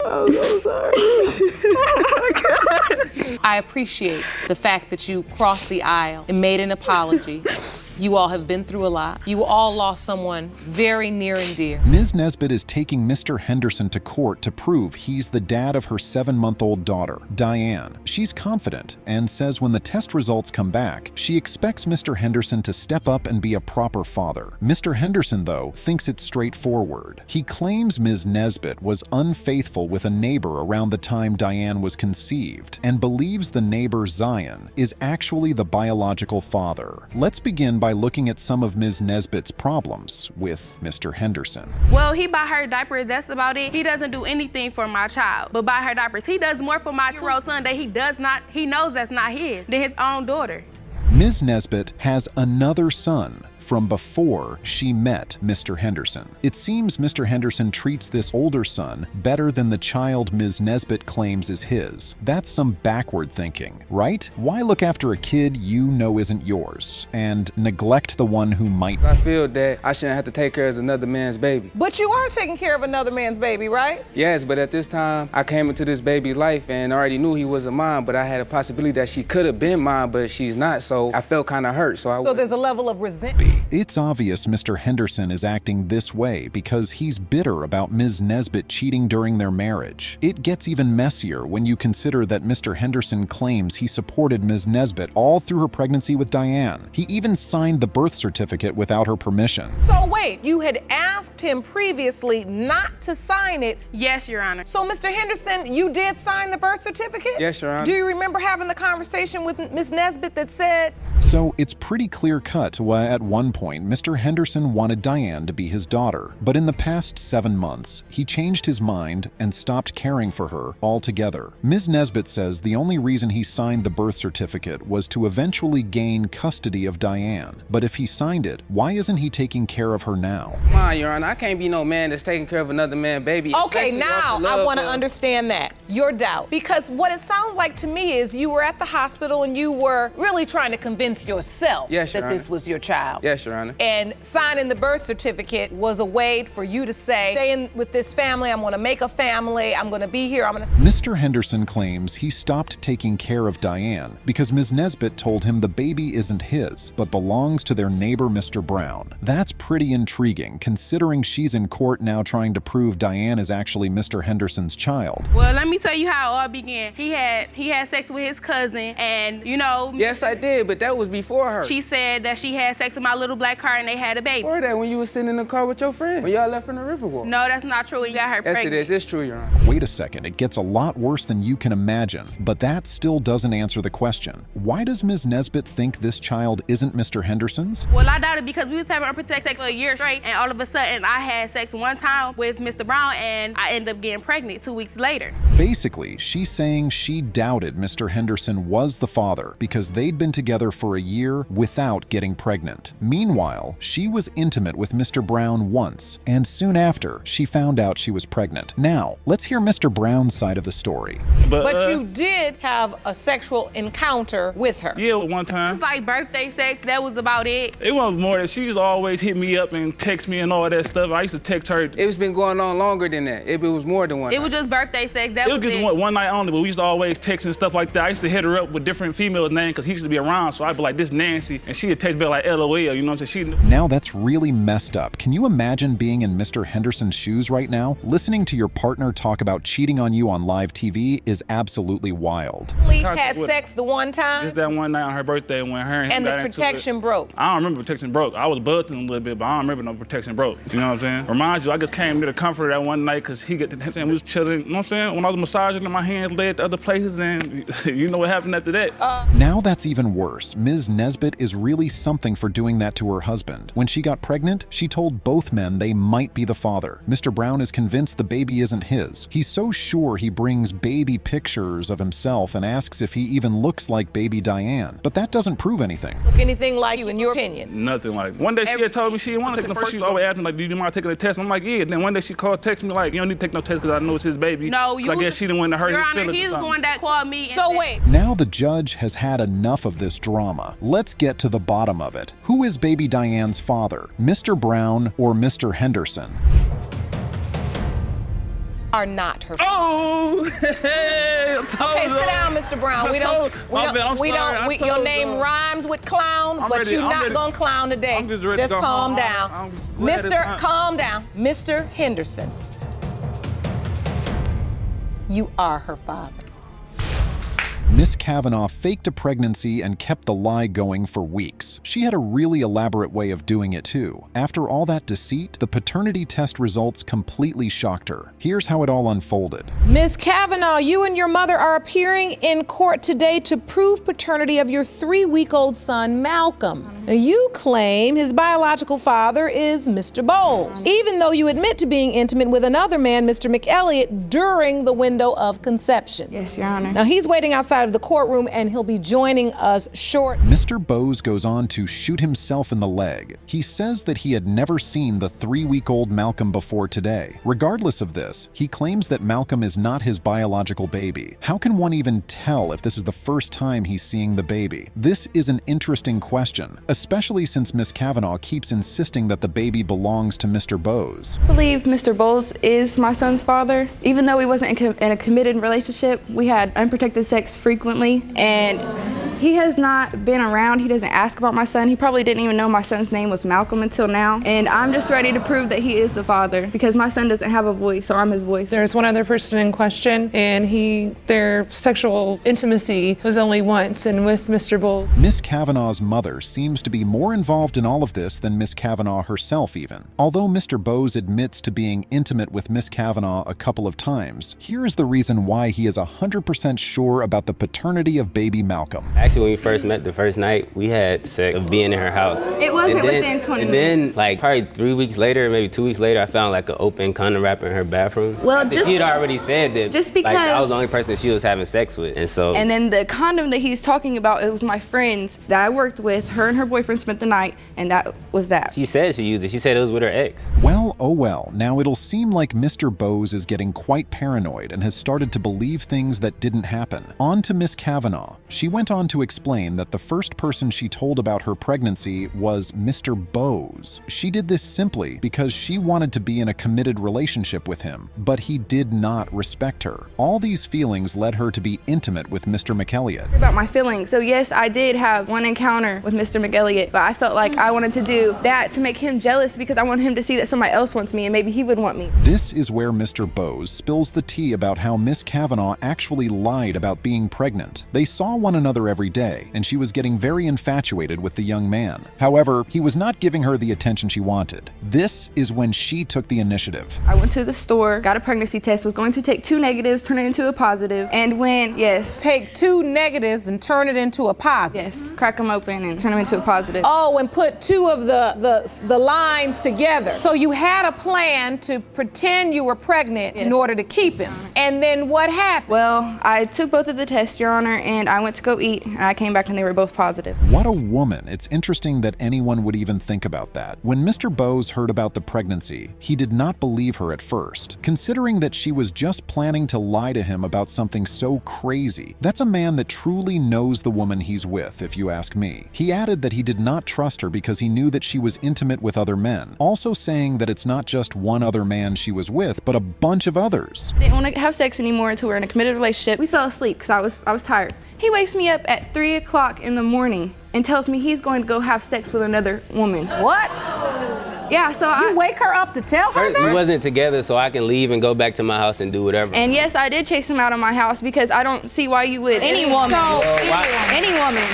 I'm so sorry. I appreciate the fact that you crossed the aisle and made an apology. You all have been through a lot. You all lost someone very near and dear. Ms. Nesbitt is taking Mr. Henderson to court to prove he's the dad of her 7-month-old daughter, Diane. She's confident and says when the test results come back, she expects Mr. Henderson to step up and be a proper father. Mr. Henderson, though, thinks it's straightforward. He claims Ms. Nesbitt was unfaithful with a neighbor around the time Diane was conceived and believes the neighbor, Zion, is actually the biological father. Let's begin by looking at some of Ms. Nesbitt's problems with Mr. Henderson. Well, he buy her diapers, that's about it. He doesn't do anything for my child, but buy her diapers. He does more for my 2-year-old son that he knows that's not his, than his own daughter. Ms. Nesbitt has another son from before she met Mr. Henderson. It seems Mr. Henderson treats this older son better than the child Ms. Nesbitt claims is his. That's some backward thinking, right? Why look after a kid you know isn't yours and neglect the one who might? I feel that I shouldn't have to take care of another man's baby. But you are taking care of another man's baby, right? Yes, but at this time, I came into this baby's life and already knew he wasn't mine, but I had a possibility that she could have been mine, but she's not, so I felt kind of hurt. So there's a level of resentment. It's obvious Mr. Henderson is acting this way because he's bitter about Ms. Nesbitt cheating during their marriage. It gets even messier when you consider that Mr. Henderson claims he supported Ms. Nesbitt all through her pregnancy with Diane. He even signed the birth certificate without her permission. So wait, you had asked him previously not to sign it? Yes, Your Honor. So Mr. Henderson, you did sign the birth certificate? Yes, Your Honor. Do you remember having the conversation with Ms. Nesbitt that said? So it's pretty clear-cut why at one point Mr. Henderson wanted Diane to be his daughter, but in the past 7 months, he changed his mind and stopped caring for her altogether. Ms. Nesbitt says the only reason he signed the birth certificate was to eventually gain custody of Diane. But if he signed it, why isn't he taking care of her now? Come on, Your Honor, I can't be no man that's taking care of another man's baby. Okay, now I want to understand that, your doubt. Because what it sounds like to me is you were at the hospital and you were really trying to convince yourself that this was your child. Yes, Your Honor. And signing the birth certificate was a way for you to say, stay in with this family, I'm gonna make a family, I'm gonna be here, Mr. Henderson claims he stopped taking care of Diane because Ms. Nesbitt told him the baby isn't his, but belongs to their neighbor, Mr. Brown. That's pretty intriguing, considering she's in court now trying to prove Diane is actually Mr. Henderson's child. Well, let me tell you how it all began. He had sex with his cousin, and you know. Yes, I did, but that was before her. She said that she had sex with my little black car and they had a baby. Before that, when you was sitting in the car with your friend, when y'all left from the Riverwalk. No, that's not true. You got her pregnant. Yes, it is. It's true, Your Honor. Wait a second, it gets a lot worse than you can imagine, but that still doesn't answer the question. Why does Ms. Nesbitt think this child isn't Mr. Henderson's? Well, I doubt it because we was having unprotected sex for a year straight, and all of a sudden I had sex one time with Mr. Brown and I ended up getting pregnant 2 weeks later. Basically, she's saying she doubted Mr. Henderson was the father because they'd been together for a year without getting pregnant. Meanwhile, she was intimate with Mr. Brown once, and soon after, she found out she was pregnant. Now, let's hear Mr. Brown's side of the story. But you did have a sexual encounter with her. Yeah, one time. It was like birthday sex, that was about it. It wasn't more that she used to always hit me up and text me and all that stuff. I used to text her. It's been going on longer than that. It was more than one. It was just birthday sex, that It was was just one night only, but we used to always text and stuff like that. I used to hit her up with different females' names because he used to be around, so I'd be like, this Nancy, and she'd text me like LOL, you know what I'm saying? Now that's really messed up. Can you imagine being in Mr. Henderson's shoes right now? Listening to your partner talk about cheating on you on live TV is absolutely wild. We had sex the one time? Just that one night on her birthday when her and him got into it. And the protection broke? I don't remember protection broke. I was buzzing a little bit, but I don't remember no protection broke. You know what I'm saying? Reminds you, I just came to the comfort that one night because he got the we was chilling, you know what I'm saying? When I was massaging and my hands led to other places and you know what happened after that. Now that's even worse. Ms. Nesbitt is really something for doing that to her husband. When she got pregnant, she told both men they might be the father. Mr. Brown is convinced the baby isn't his. He's so sure he brings baby pictures of himself and asks if he even looks like baby Diane. But that doesn't prove anything. Look anything like you, in your opinion? Nothing like. One day she had told me she didn't want to take the first. She was always asking like, do you mind taking a test? I'm like, yeah. Then one day she called, text me like, you don't need to take no test because I know it's his baby. No, you. I guess she didn't want to hurt his feelings. He's the one that called me. So wait. Now the judge has had enough of this drama. Let's get to the bottom of it. Who is baby Diane's father, Mr. Brown or Mr. Henderson? are not her father. Oh, hey, I told Okay, you. sit down, Mr. Brown. Your name rhymes with clown, but you're not gonna clown today. I'm just ready to go calm home. down. I'm just glad Calm down. Mr. Henderson, you are her father. Miss Cavanaugh faked a pregnancy and kept the lie going for weeks. She had a really elaborate way of doing it too. After all that deceit, the paternity test results completely shocked her. Here's how it all unfolded. Ms. Cavanaugh, you and your mother are appearing in court today to prove paternity of your 3-week-old son, Malcolm. Now, you claim his biological father is Mr. Bowles, even though you admit to being intimate with another man, Mr. McElliott, during the window of conception. Yes, Your Honor. Now, he's waiting outside of the courtroom and he'll be joining us shortly. Mr. Bowes goes on to shoot himself in the leg. He says that he had never seen the 3-week-old Malcolm before today. Regardless of this, he claims that Malcolm is not his biological baby. How can one even tell if this is the first time he's seeing the baby? This is an interesting question, especially since Miss Cavanaugh keeps insisting that the baby belongs to Mr. Bowes. I believe Mr. Bowles is my son's father. Even though we wasn't in a committed relationship, we had unprotected sex frequently, and he has not been around. He doesn't ask about my son. He probably didn't even know my son's name was Malcolm until now. And I'm just ready to prove that he is the father because my son doesn't have a voice, so I'm his voice. There's one other person in question, and their sexual intimacy was only once, and with Mr. Bowles. Miss Cavanaugh's mother seems to be more involved in all of this than Miss Cavanaugh herself even. Although Mr. Bowes admits to being intimate with Miss Cavanaugh a couple of times, here is the reason why he is 100% sure about the paternity of baby Malcolm. Actually, when we first met the first night, we had sex of being in her house. It wasn't within 20 and minutes. then, like, probably 3 weeks later, maybe 2 weeks later, I found like an open condom wrapper in her bathroom. Well, she had already said that just because, like, I was the only person she was having sex with, and so. And then the condom that he's talking about, it was my friend's that I worked with. Her and her boyfriend spent the night, and that was that. She said she used it. She said it was with her ex. Well, oh well. Now it'll seem like Mr. Bowes is getting quite paranoid and has started to believe things that didn't happen. On to Miss Cavanaugh. She went on to explain that the first person she told about her pregnancy was Mr. Bowes. She did this simply because she wanted to be in a committed relationship with him, but he did not respect her. All these feelings led her to be intimate with Mr. McElliott. About my feelings. So yes, I did have one encounter with Mr. McElliott, but I felt like I wanted to do that to make him jealous because I want him to see that somebody else wants me and maybe he would want me. This is where Mr. Bowes spills the tea about how Miss Cavanaugh actually lied about being pregnant. They saw one another every day, and she was getting very infatuated with the young man. However, he was not giving her the attention she wanted. This is when she took the initiative. I went to the store, got a pregnancy test, was going to take 2 negatives, turn it into a positive, and when, yes. Take 2 negatives and turn it into a positive. Yes, crack them open and turn them into a positive. Oh, and put 2 of the lines together. So you had a plan to pretend you were pregnant in order to keep him. And then what happened? Well, I took both of the tests, Your Honor, and I went to go eat, and I came back and they were both positive. What a woman. It's interesting that anyone would even think about that. When Mr. Bowes heard about the pregnancy, he did not believe her at first, considering that she was just planning to lie to him about something so crazy. That's a man that truly knows the woman he's with, if you ask me. He added that he did not trust her because he knew that she was intimate with other men, also saying that it's not just one other man she was with, but a bunch of others. I didn't want to have sex anymore until we were in a committed relationship. We fell asleep because I was tired. He wakes me up at 3 o'clock in the morning and tells me he's going to go have sex with another woman. What? Yeah, so You wake her up to tell her that? We wasn't together, so I can leave and go back to my house and do whatever. And yes, I did chase him out of my house because I don't see why you would. Any woman. Any woman.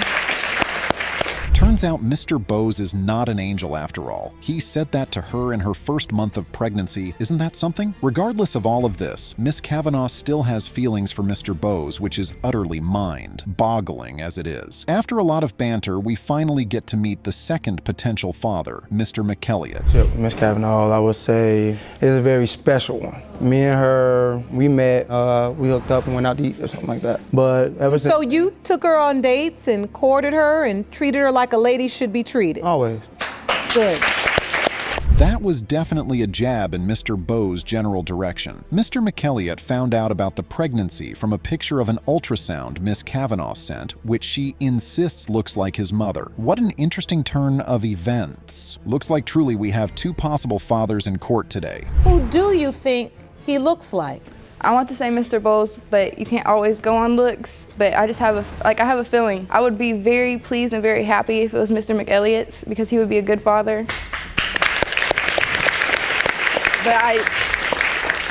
Turns out Mr. Bowes is not an angel after all. He said that to her in her first month of pregnancy. Isn't that something? Regardless of all of this, Miss Cavanaugh still has feelings for Mr. Bowes, which is utterly mind-boggling as it is. After a lot of banter, we finally get to meet the second potential father, Mr. McElliott. Miss Cavanaugh, I would say, is a very special one. Me and her, we met, we hooked up and went out to eat or something like that. But ever since— So you took her on dates and courted her and treated her like a lady should be treated? Always. Good. That was definitely a jab in Mr. Bowes' general direction. Mr. McElliott found out about the pregnancy from a picture of an ultrasound Miss Cavanaugh sent, which she insists looks like his mother. What an interesting turn of events. Looks like truly we have 2 possible fathers in court today. Who do you think he looks like? I want to say Mr. Bowles, but you can't always go on looks. But I just have I have a feeling. I would be very pleased and very happy if it was Mr. McElliott's, because he would be a good father. But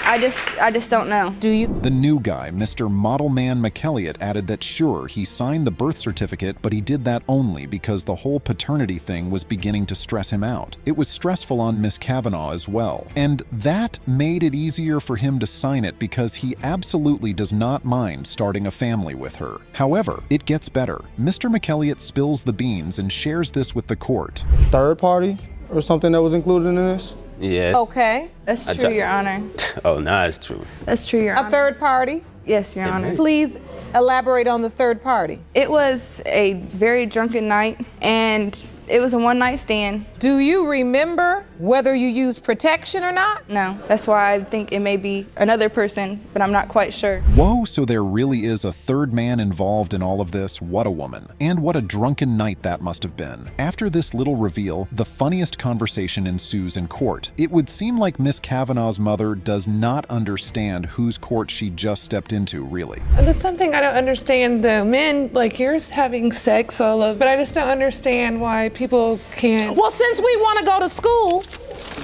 I just don't know. Do you? The new guy, Mr. Model Man McElliott, added that sure, he signed the birth certificate, but he did that only because the whole paternity thing was beginning to stress him out. It was stressful on Miss Cavanaugh as well. And that made it easier for him to sign it because he absolutely does not mind starting a family with her. However, it gets better. Mr. McElliott spills the beans and shares this with the court. Third party or something that was included in this? Yes. Okay. That's true, Your Honor. Oh, nah, it's true. That's true, Your Honor. A third party? Yes, Your Honor. Please elaborate on the third party. It was a very drunken night, and it was a one-night stand. Do you remember whether you used protection or not? No, that's why I think it may be another person, but I'm not quite sure. Whoa, so there really is a third man involved in all of this. What a woman. And what a drunken night that must have been. After this little reveal, the funniest conversation ensues in court. It would seem like Miss Cavanaugh's mother does not understand whose court she just stepped into, really. That's something I don't understand, though. Men like yours having sex all of, but I just don't understand why people can't. Well, since we want to go to school,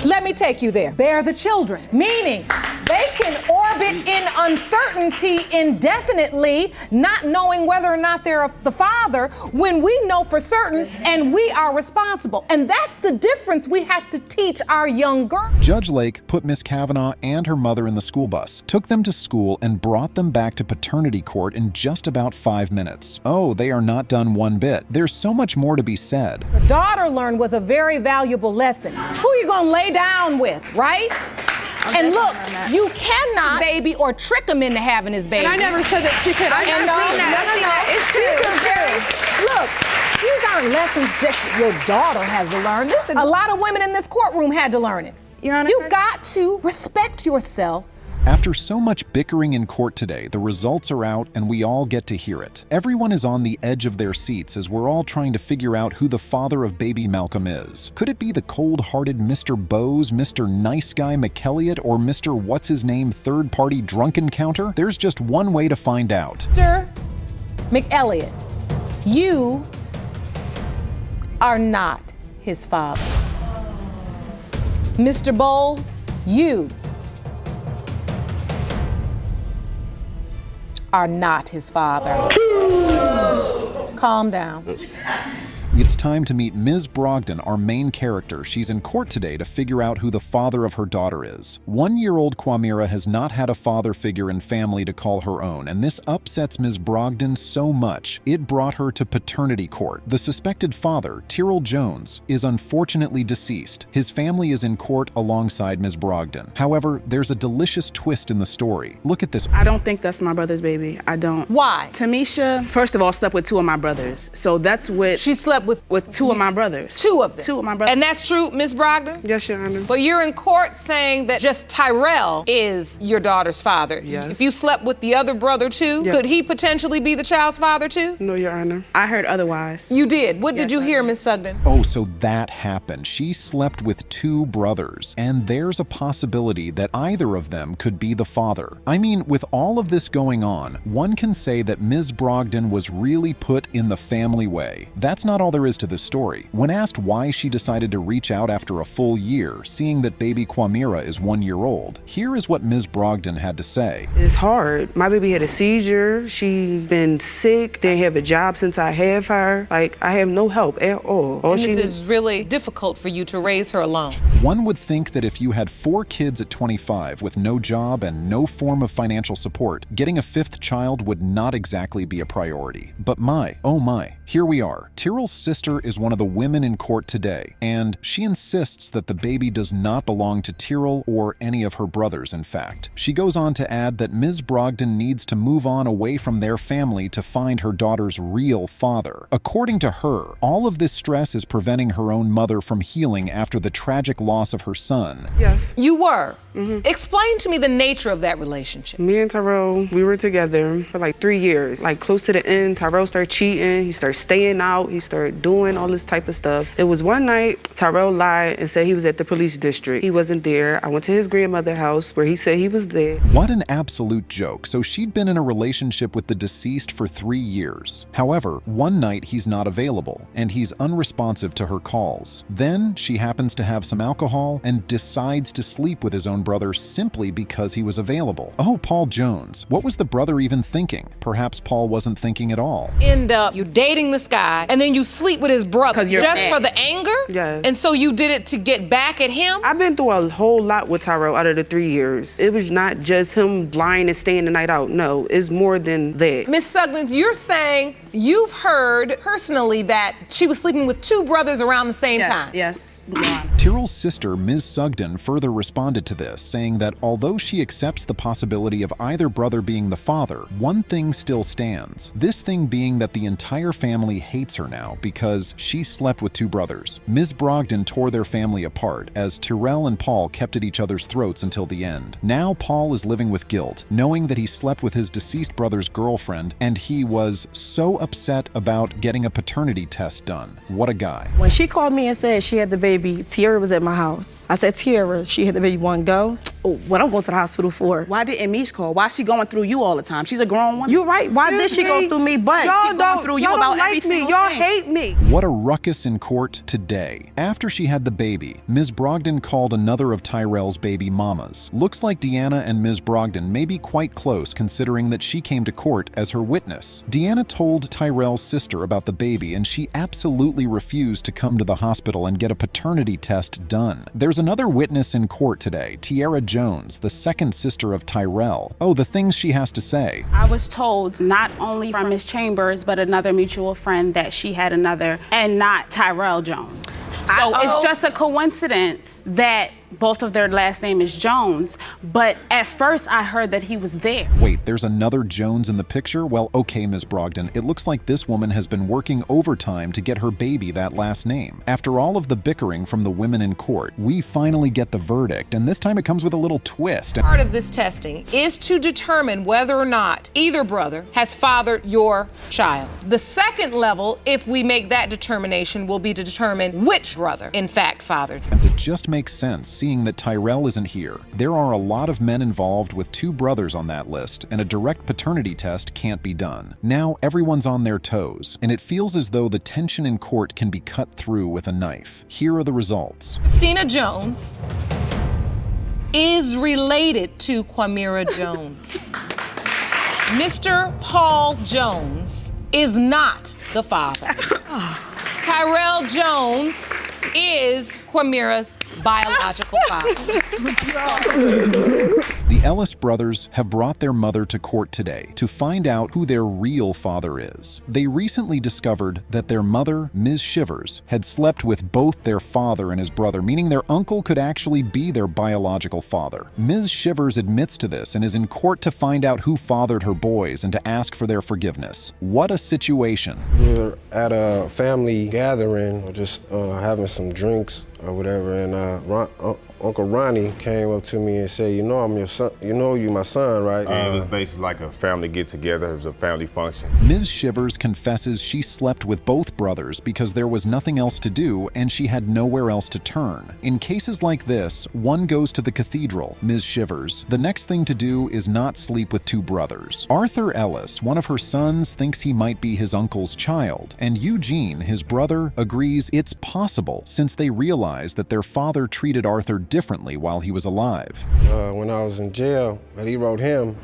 let me take you there. Bear the children, meaning they can orbit in uncertainty indefinitely, not knowing whether or not they're the father, when we know for certain and we are responsible. And that's the difference we have to teach our young girls. Judge Lake put Miss Cavanaugh and her mother in the school bus, took them to school, and brought them back to paternity court in just about 5 minutes. Oh, they are not done one bit. There's so much more to be said. Her daughter learned was a very valuable lesson. Who are you gonna lay down with, right? And look, you cannot baby or trick him into having his baby. And I never said that she could. It's true. Look, these aren't lessons just that your daughter has to learn. Listen, a lot of women in this courtroom had to learn it. Your Honor, You got to respect yourself. After so much bickering in court today, the results are out and we all get to hear it. Everyone is on the edge of their seats as we're all trying to figure out who the father of baby Malcolm is. Could it be the cold-hearted Mr. Bowes, Mr. Nice Guy McElliott, or Mr. What's-His-Name third-party drunken counter? There's just one way to find out. Mr. McElliott, you are not his father. Mr. Bowles, you are not his father. Calm down. It's time to meet Ms. Brogdon, our main character. She's in court today to figure out who the father of her daughter is. 1-year-old Quamira has not had a father figure in family to call her own, and this upsets Ms. Brogdon so much, it brought her to paternity court. The suspected father, Tyrrell Jones, is unfortunately deceased. His family is in court alongside Ms. Brogdon. However, there's a delicious twist in the story. Look at this. I don't think that's my brother's baby. I don't. Why? Tamisha, first of all, slept with 2 of my brothers. So that's what... She slept with 2 of my brothers. 2 of them. 2 of my brothers. And that's true, Ms. Brogdon? Yes, Your Honor. But you're in court saying that just Tyrell is your daughter's father. Yes. If you slept with the other brother too, Yes. could he potentially be the child's father too? No, Your Honor. I heard otherwise. You did. What did Yes, you I hear, did. Ms. Sugden? Oh, so that happened. She slept with 2 brothers, and there's a possibility that either of them could be the father. I mean, with all of this going on, one can say that Ms. Brogdon was really put in the family way. That's not all there is to the story. When asked why she decided to reach out after a full year, seeing that baby Quamira is 1 year old, here is what Ms. Brogdon had to say. It's hard. My baby had a seizure. She been sick. Didn't have a job since I have her. Like, I have no help at all. And this is really difficult for you to raise her alone. One would think that if you had 4 kids at 25 with no job and no form of financial support, getting a 5th child would not exactly be a priority. But my, oh my, here we are. Tyrrell's sister is one of the women in court today, and she insists that the baby does not belong to Tyrrell or any of her brothers, in fact. She goes on to add that Ms. Brogdon needs to move on away from their family to find her daughter's real father. According to her, all of this stress is preventing her own mother from healing after the tragic loss of her son. Yes. You were. Explain to me the nature of that relationship. Me and Tyrell, we were together for like 3 years. Like, close to the end, Tyrell started cheating. He started staying out. He started doing doing, all this type of stuff. It was one night, Tyrell lied and said he was at the police district. He wasn't there. I went to his grandmother's house where he said he was there. What an absolute joke. So she'd been in a relationship with the deceased for 3 years. However, one night he's not available, and he's unresponsive to her calls. Then she happens to have some alcohol and decides to sleep with his own brother simply because he was available. Oh, Paul Jones. What was the brother even thinking? Perhaps Paul wasn't thinking at all. End up, you're dating this guy, and then you sleep with his brother. 'Cause you're just mad. for the anger? Yes. And so you did it to get back at him? I've been through a whole lot with Tyrell out of the 3 years. It was not just him lying and staying the night out. No, it's more than that. Miss Sugden, you're saying you've heard personally that she was sleeping with 2 brothers around the same time? Yes, Your Honor. Tyrrell's sister, Ms. Sugden, further responded to this, saying that although she accepts the possibility of either brother being the father, one thing still stands. This thing being that the entire family hates her now because she slept with 2 brothers. Ms. Brogdon tore their family apart as Tyrrell and Paul kept at each other's throats until the end. Now Paul is living with guilt, knowing that he slept with his deceased brother's girlfriend, and he was so upset about getting a paternity test done. What a guy. When she called me and said she had the baby, Tiara was at my house. I said, Tiara, she had the baby, want to go? Oh, what I'm going to the hospital for? Why didn't Mish call? Why is she going through you all the time? She's a grown woman. You're right. Why did she go through me? But y'all going through you y'all about don't every like me. single Y'all thing. hate me. What a ruckus in court today. After she had the baby, Ms. Brogdon called another of Tyrell's baby mamas. Looks like Deanna and Ms. Brogdon may be quite close considering that she came to court as her witness. Deanna told Tyrell's sister about the baby and she absolutely refused to come to the hospital and get a paternity test done. There's another witness in court today, Tiara Jones, the second sister of Tyrell. Oh, the things she has to say. I was told not only from Ms. Chambers, but another mutual friend that she had another, and not Tyrell Jones. So it's just a coincidence that both of their last name is Jones, but at first I heard that he was there. Wait, there's another Jones in the picture? Well, okay, Ms. Brogdon, it looks like this woman has been working overtime to get her baby that last name. After all of the bickering from the women in court, we finally get the verdict, and this time it comes with a little twist. Part of this testing is to determine whether or not either brother has fathered your child. The second level, if we make that determination, will be to determine which brother, in fact, fathered. And it just makes sense, seeing that Tyrell isn't here. There are a lot of men involved with 2 brothers on that list, and a direct paternity test can't be done. Now everyone's on their toes, and it feels as though the tension in court can be cut through with a knife. Here are the results. Christina Jones is related to Quamira Jones. Mr. Paul Jones is not the father. Tyrell Jones is Quamira's biological father. The Ellis brothers have brought their mother to court today to find out who their real father is. They recently discovered that their mother, Ms. Shivers, had slept with both their father and his brother, meaning their uncle could actually be their biological father. Ms. Shivers admits to this and is in court to find out who fathered her boys and to ask for their forgiveness. What a situation. We were at a family gathering, or just having some drinks or whatever, and Uncle Ronnie came up to me and said, "You know I'm your son. You know you my son, right?" It was basically like a family get-together. It was a family function. Ms. Shivers confesses she slept with both brothers because there was nothing else to do and she had nowhere else to turn. In cases like this, one goes to the cathedral, Ms. Shivers. The next thing to do is not sleep with 2 brothers. Arthur Ellis, one of her sons, thinks he might be his uncle's child, and Eugene, his brother, agrees it's possible since they realize that their father treated Arthur differently while he was alive. When I was in jail, and he wrote him,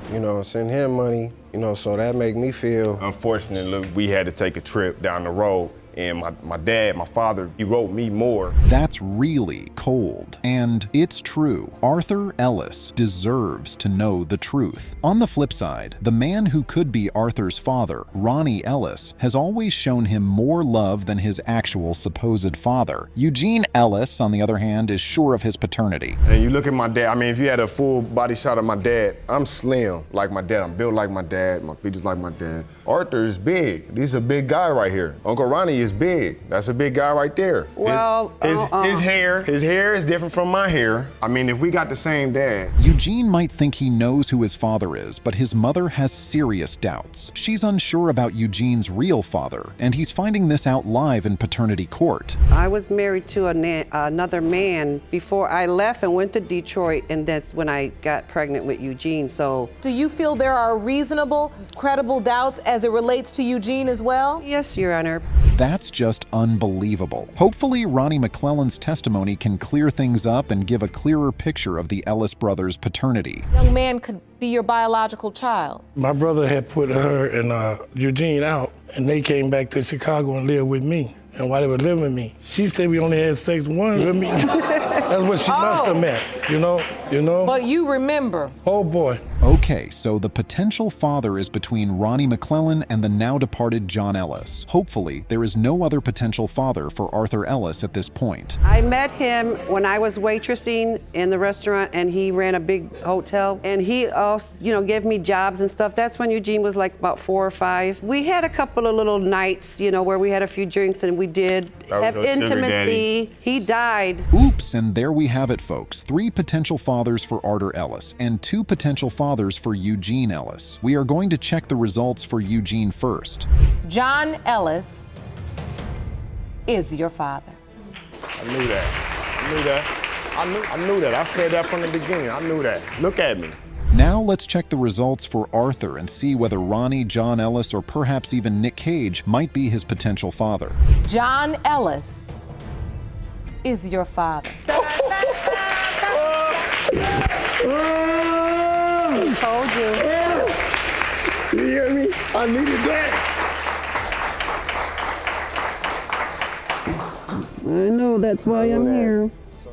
send him money, so that made me feel. Unfortunately, we had to take a trip down the road, and my dad, my father, he wrote me more. That's really cold. And it's true. Arthur Ellis deserves to know the truth. On the flip side, the man who could be Arthur's father, Ronnie Ellis, has always shown him more love than his actual supposed father. Eugene Ellis, on the other hand, is sure of his paternity. And you look at my dad, if you had a full body shot of my dad, I'm slim like my dad. I'm built like my dad. My features like my dad. Arthur is big. He's a big guy right here. Uncle Ronnie is big. That's a big guy right there. Well, his hair is different from my hair. I mean, if we got the same dad. Eugene might think he knows who his father is, but his mother has serious doubts. She's unsure about Eugene's real father, and he's finding this out live in paternity court. I was married to another man before I left and went to Detroit, and that's when I got pregnant with Eugene, so. Do you feel there are reasonable, credible doubts as it relates to Eugene as well? Yes, Your Honor. That's just unbelievable. Hopefully, Ronnie McClellan's testimony can clear things up and give a clearer picture of the Ellis brothers' paternity. Young man could be your biological child. My brother had put her and Eugene out, and they came back to Chicago and lived with me. And while they were living with me, she said we only had sex once with me. That's what she must have meant, you know? But you remember. Oh, boy. Okay, so the potential father is between Ronnie McClellan and the now departed John Ellis. Hopefully, there is no other potential father for Arthur Ellis at this point. I met him when I was waitressing in the restaurant, and he ran a big hotel, and he also, gave me jobs and stuff. That's when Eugene was like about 4 or 5. We had a couple of little nights, where we had a few drinks, and we did have intimacy. He died. Oops, and there we have it, folks. 3 potential fathers for Arthur Ellis and 2 potential fathers for Eugene Ellis. We are going to check the results for Eugene first. John Ellis is your father. I knew that. I knew that. I said that from the beginning. I knew that. Look at me. Now let's check the results for Arthur and see whether Ronnie, John Ellis, or perhaps even Nick Cage might be his potential father. John Ellis is your father. Told you. You hear me? I needed that. I know, that's why I'm here.